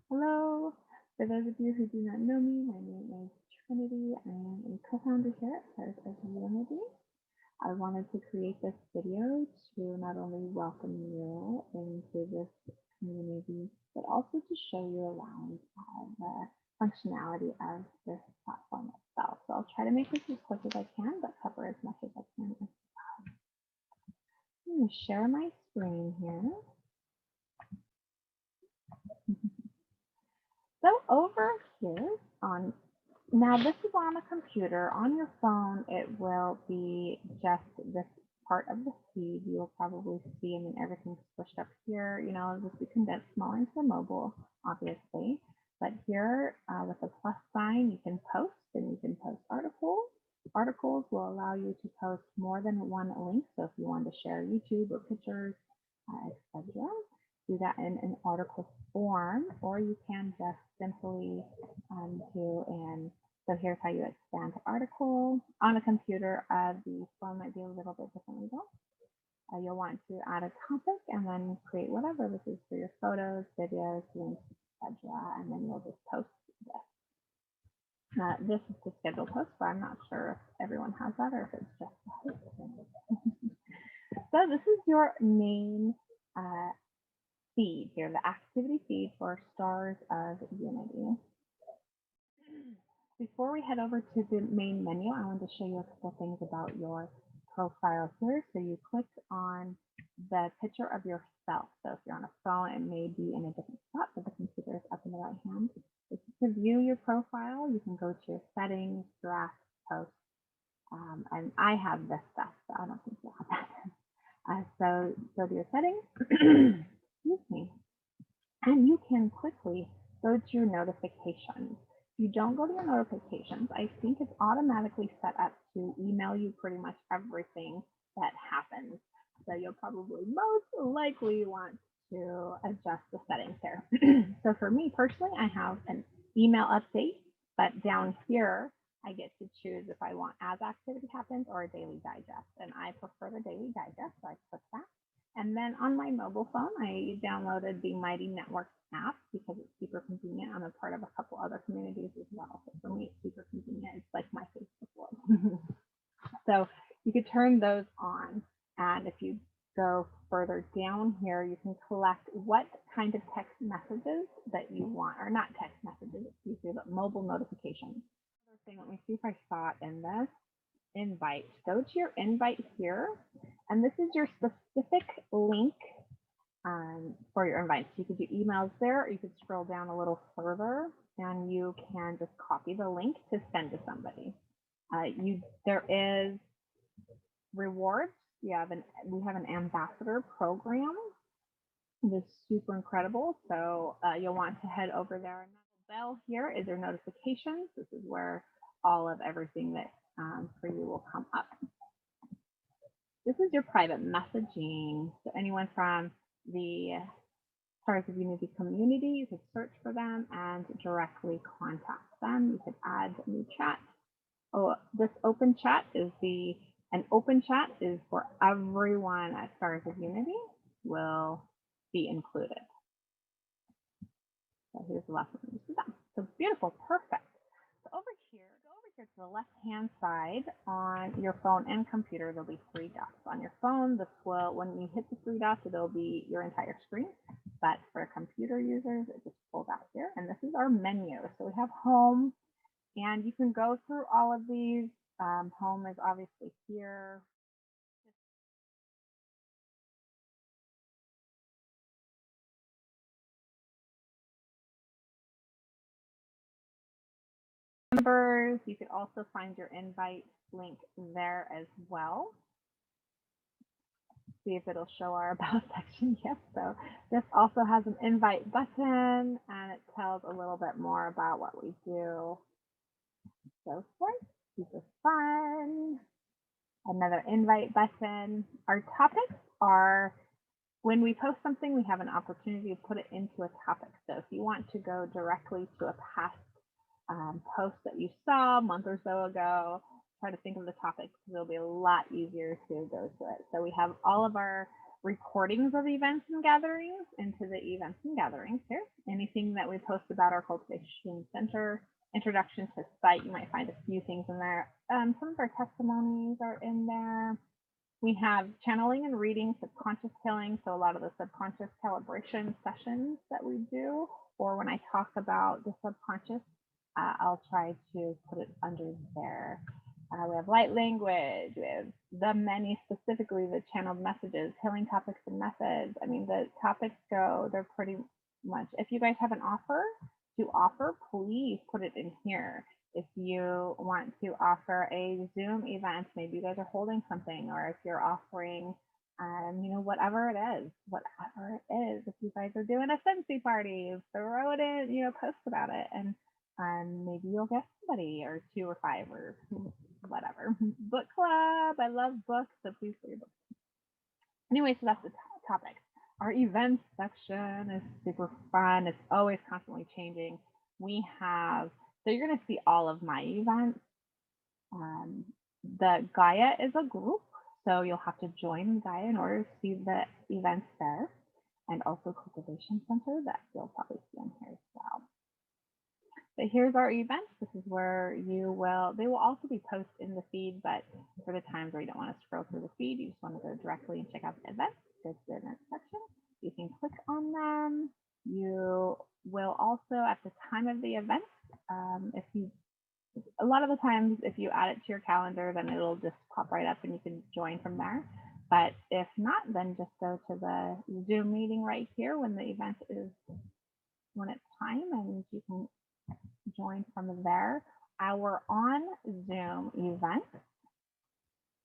Hello. For those of you who do not know me, my name is Trinity. I am a co-founder here at Stars of Unity. I wanted to create this video to not only welcome you into this community, but also to show you around the functionality of this platform itself. So I'll try to make this as quick as I can, but cover as much as I can. I'm going to share my screen here. So over here on, now this is on a computer. On your phone, it will be just this part of the feed. You'll probably see, I mean, everything's pushed up here. You know, this will be condensed smaller into mobile, obviously. But here with the plus sign, you can post and you can post articles. Articles will allow you to post more than one link. So if you want to share YouTube or pictures, etc., do that in an article form, or you can just simply do an, so here's how you expand the article. On a computer, the form might be a little bit differently though. You'll want to add a topic and then create whatever. This is for your photos, videos, links, etc. And then you'll just post this. This is the schedule post, but I'm not sure if everyone has that or if it's just the host. So this is your main feed here, the activity feed for Stars of Unity. Before we head over to the main menu, I want to show you a couple things about your profile here. So you click on the picture of yourself. So if you're on a phone, it may be in a different spot, but the computer is up in the right hand. If you to view your profile, you can go to your settings, draft, post, and I have this stuff, so I don't think you have that. So go to your settings, excuse me, and you can quickly go to your notifications. If you don't go to your notifications, I think it's automatically set up to email you pretty much everything that happens. So you'll probably most likely want to adjust the settings here. So for me personally, I have an email update, but down here, I get to choose if I want as activity happens or a daily digest. And I prefer the daily digest, so I click that. And then on my mobile phone, I downloaded the Mighty Networks app because it's super convenient. I'm a part of a couple other communities as well. So for me, it's super convenient. It's like my Facebook world. So you could turn those on. And if you go further down here, you can collect what kind of text messages that you want, or not text messages, excuse me, but mobile notifications. Another thing, let me see if I saw it in this invite. Go to your invite here, and this is your specific link for your invites. You could do emails there, or you could scroll down a little further, and you can just copy the link to send to somebody. There is rewards. We have an ambassador program. It is super incredible. So you'll want to head over there. And that bell here is your notifications. This is where all of everything that for you will come up. This is your private messaging. So anyone from the Stars of Unity community, you could search for them and directly contact them. You could add a new chat. Oh, this open chat is an open chat is for everyone at Stars of Unity will be included. So here's the last one. So beautiful, perfect. So over here to the left-hand side on your phone and computer, there'll be three dots. On your phone, this will, when you hit the three dots, it'll be your entire screen. But for computer users, it just pulls out here. And this is our menu. So we have home, and you can go through all of these. Home is obviously here. Members, you could also find your invite link there as well. See if it'll show our about section. Yes, so this also has an invite button, and it tells a little bit more about what we do. So forth, super fun. Another invite button. Our topics are, when we post something, we have an opportunity to put it into a topic. So if you want to go directly to a past post that you saw a month or so ago, try to think of the topic because it'll be a lot easier to go to it. So we have all of our recordings of events and gatherings into the events and gatherings here. Anything that we post about our cultivation center, introduction to site, you might find a few things in there. Some of our testimonies are in there. We have channeling and reading, subconscious healing. So a lot of the subconscious calibration sessions that we do, or when I talk about the subconscious, I'll try to put it under there. We have light language, we have the many, specifically the channeled messages, healing topics and methods. I mean, the topics go, they're pretty much, if you guys have an offer to offer, please put it in here. If you want to offer a Zoom event, maybe you guys are holding something, or if you're offering, you know, whatever it is, if you guys are doing a Scentsy party, throw it in, you know, post about it, and maybe you'll get somebody or 2 or 5 or whatever. Book club. I love books, so please put your books. Anyway, so that's the topic. Our events section is super fun. It's always constantly changing. We have, so you're going to see all of my events. The Gaia is a group, so you'll have to join Gaia in order to see the events there, and also Cultivation Center that you'll probably see on here as well. But here's our events. This is where they will also be posted in the feed, but for the times where you don't want to scroll through the feed, you just want to go directly and check out the events, go to the events section. You can click on them. You will also, at the time of the event, a lot of the times, if you add it to your calendar, then it'll just pop right up and you can join from there. But if not, then just go to the Zoom meeting right here when the event is, when it's time, and you can join from there. Our on Zoom event,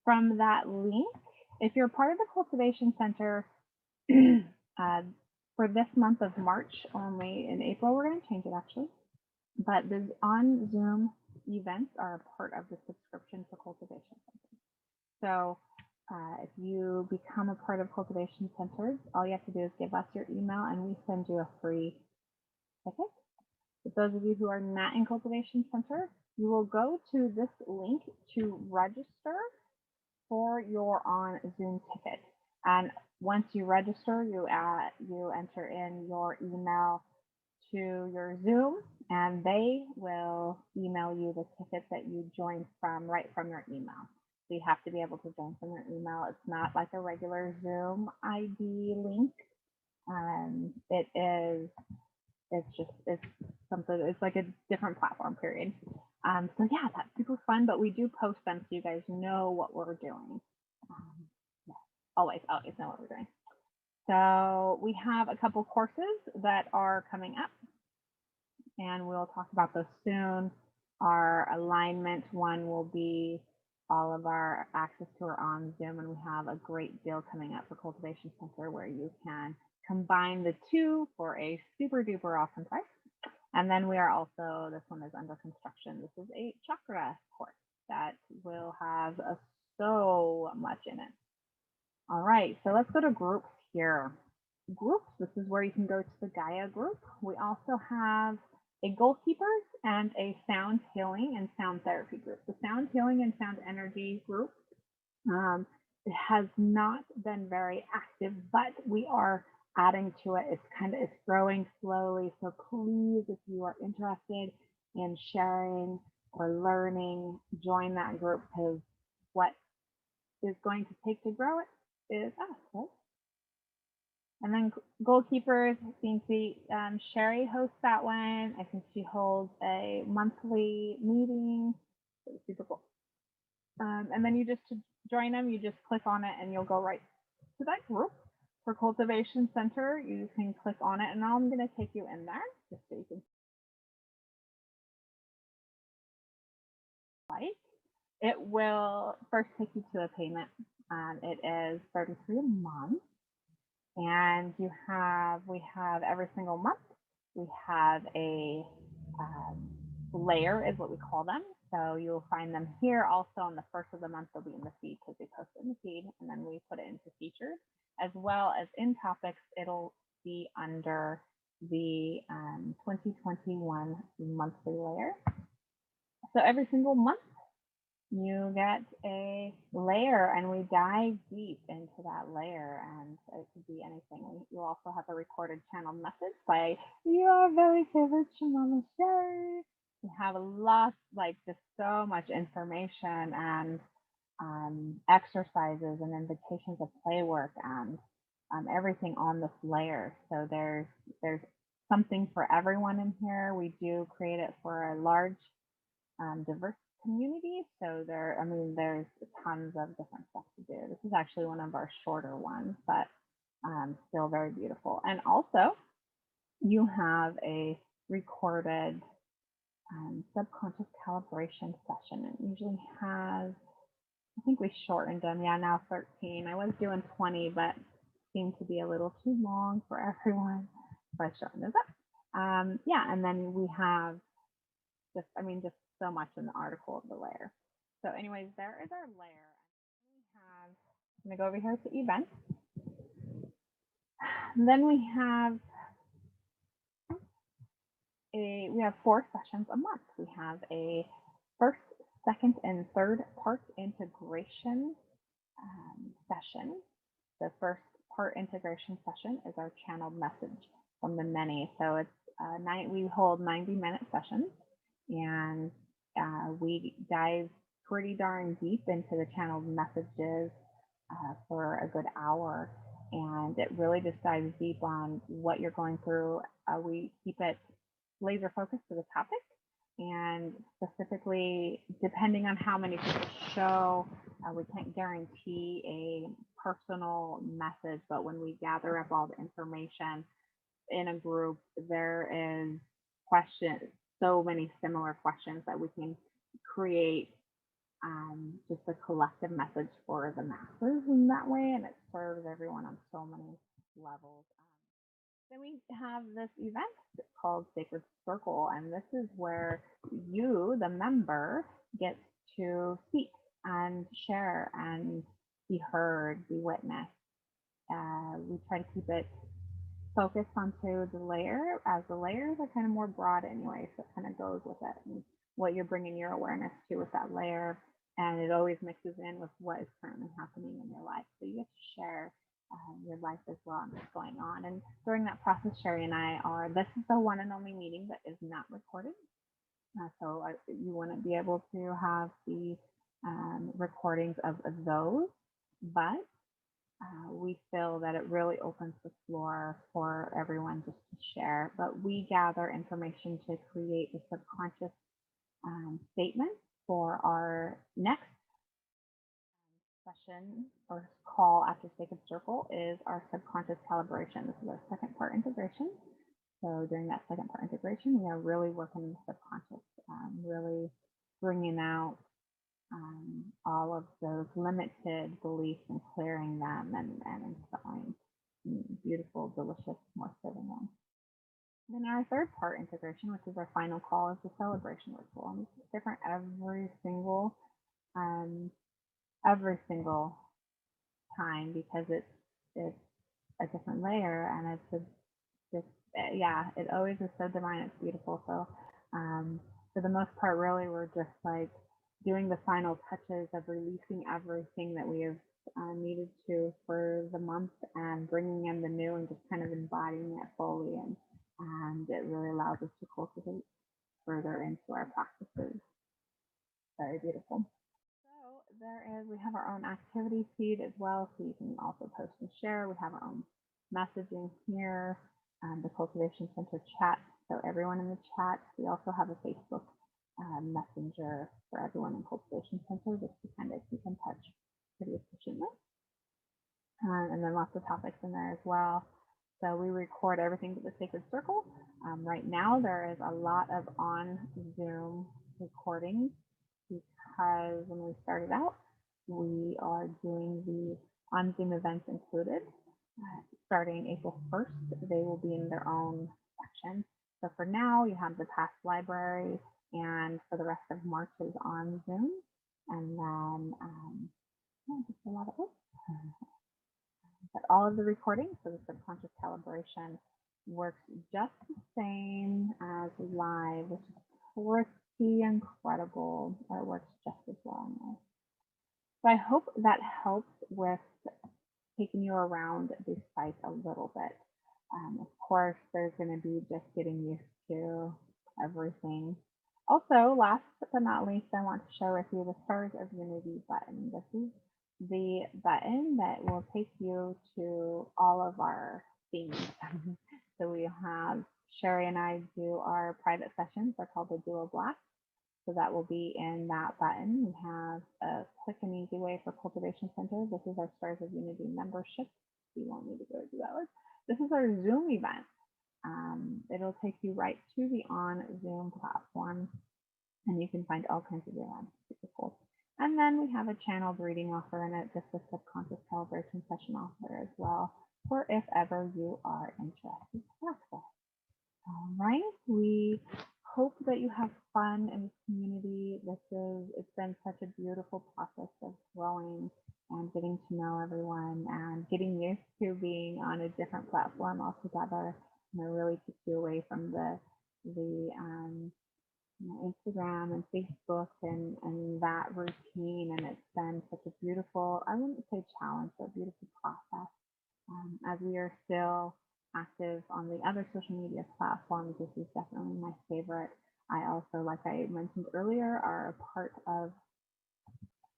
from that link, if you're part of the Cultivation Center for this month of March only, in April we're going to change it actually, but the on Zoom events are a part of the subscription to Cultivation Center. So if you become a part of Cultivation Center, all you have to do is give us your email and we send you a free ticket. For those of you who are not in Cultivation Center, you will go to this link to register for your on Zoom ticket. And once you register, you enter in your email to your Zoom, and they will email you the ticket that you joined from right from your email. So you have to be able to join from your email. It's not like a regular Zoom ID link. It's like a different platform, period. So yeah, that's super fun, but we do post them so you guys know what we're doing. Yeah, always know what we're doing. So we have a couple courses that are coming up, and we'll talk about those soon. Our alignment one will be all of our access to our on Zoom, and we have a great deal coming up for Cultivation Center where you can combine the two for a super duper awesome price. And then we are also, this one is under construction. This is a chakra course that will have so much in it. All right, so let's go to groups here. Groups, this is where you can go to the Gaia group. We also have a goalkeepers and a sound healing and sound therapy group. The sound healing and sound energy group has not been very active, but we are adding to it. It's growing slowly. So please, if you are interested in sharing or learning, join that group, because what is going to take to grow it is us, right? And then goalkeepers, you can see Sherry hosts that one. I think she holds a monthly meeting. So it's super cool. And then to join them, you just click on it and you'll go right to that group. For Cultivation Center, you can click on it, and now I'm going to take you in there just so you can it will first take you to a payment. It is $33 a month, and we have every single month we have a layer is what we call them. So you'll find them here. Also on the first of the month, they'll be in the feed because we post it in the feed, and then we put it into features, as well as in topics. It'll be under the 2021 monthly layer. So every single month you get a layer and we dive deep into that layer, and it could be anything. You also have a recorded channel message by your very favorite Shimama Sherry. We have lots, like just so much information and exercises and invitations of play work and everything on this layer. So there's something for everyone in here. We do create it for a large diverse community. So I mean, there's tons of different stuff to do. This is actually one of our shorter ones, but still very beautiful. And also, you have a recorded subconscious calibration session. It usually has, I think we shortened them. Yeah, now 13. I was doing 20, but seemed to be a little too long for everyone. So I shortened it up. Yeah, and then we have just so much in the article of the layer. So anyways, there is our layer. I'm gonna go over here to events. And then we have 4 sessions a month. We have a first, second, and third part integration session. The first part integration session is our channeled message from the many. So it's we hold 90-minute sessions, and we dive pretty darn deep into the channeled messages for a good hour. And it really just dives deep on what you're going through. We keep it laser focused to the topic, and specifically, depending on how many people show, we can't guarantee a personal message, but when we gather up all the information in a group, there is so many similar questions that we can create just a collective message for the masses in that way, and it serves everyone on so many levels. Then we have this event called Sacred Circle, and this is where you, the member, gets to speak and share and be heard, be witnessed. We try to keep it focused onto the layer, as the layers are kind of more broad anyway, so it kind of goes with it and what you're bringing your awareness to with that layer, and it always mixes in with what is currently happening in your life. So you get to share your life as well and what's going on. And during that process, Sherry and I this is the one and only meeting that is not recorded. So you wouldn't be able to have the recordings of those, but we feel that it really opens the floor for everyone just to share. But we gather information to create the subconscious statement for our next session or call after Sacred Circle is our subconscious calibration. This is our second part integration. So during that second part integration, we are really working the subconscious, really bringing out all of those limited beliefs and clearing them and installing beautiful, delicious, more serving ones. Then our third part integration, which is our final call, is the celebration ritual. And it's different every single time because it's a different layer, and it always is so divine. It's beautiful. So for the most part, really, we're just like doing the final touches of releasing everything that we have needed to for the month and bringing in the new and just kind of embodying it fully, and it really allows us to cultivate further into our practices. Very beautiful. So we have our own activity feed as well, so you can also post and share. We have our own messaging here, the Cultivation Center chat, so everyone in the chat. We also have a Facebook messenger for everyone in Cultivation Center just to kind of keep in touch pretty efficiently. And then lots of topics in there as well. So we record everything to the Sacred Circle. Right now, there is a lot of on Zoom recordings because when we started out, we are doing the on Zoom events included. Starting April 1st, they will be in their own section. So for now, you have the past library, and for the rest of March is on Zoom. And then just a lot of it. But all of the recordings, so the subconscious calibration, works just the same as live, which is pretty incredible. It works just as well in there. So I hope that helps with taking you around the site a little bit. Of course, there's going to be just getting used to everything. Also, last but not least, I want to share with you the Stars of Unity button. This is the button that will take you to all of our themes. So we have Sherry and I do our private sessions. They're called the Duo Blast. So that will be in that button. We have a quick and easy way for Cultivation Center. This is our Stars of Unity membership. You won't need to go do that one. This is our Zoom event. It'll take you right to the On Zoom platform, and you can find all kinds of events. Super cool. And then we have a channeled reading offer and just a subconscious calibration session offer as well, for if ever you are interested to access. All right, we hope that you have fun in this community. It's been such a beautiful process of growing and getting to know everyone and getting used to being on a different platform altogether. And it really takes you away from the Instagram and Facebook and that routine. And it's been such a beautiful, I wouldn't say challenge, but beautiful process. As we are still active on the other social media platforms, this is definitely my favorite. I also, like I mentioned earlier, are a part of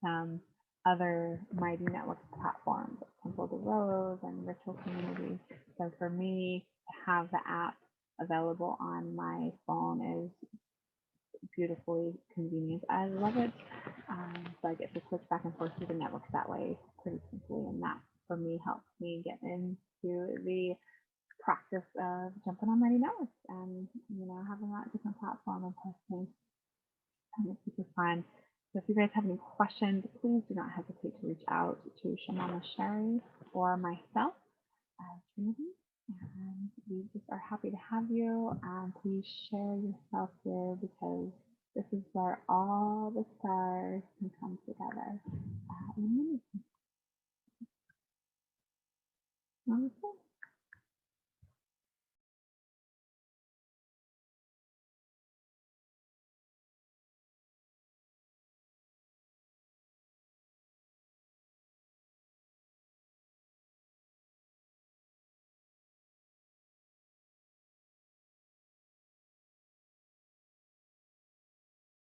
some other Mighty Network platforms, like Temple de Rose and Ritual Community. So for me, to have the app available on my phone is beautifully convenient. I love it. So I get to switch back and forth through the networks that way pretty simply, and that for me helps me get into the practice of jumping on Mighty Networks and having that different platform and posting, and it's super fun. So if you guys have any questions, please do not hesitate to reach out to Shamana Sherry or myself, Trinity. And we just are happy to have you. And please share yourself here, because this is where all the stars can come together in unity. Namaste.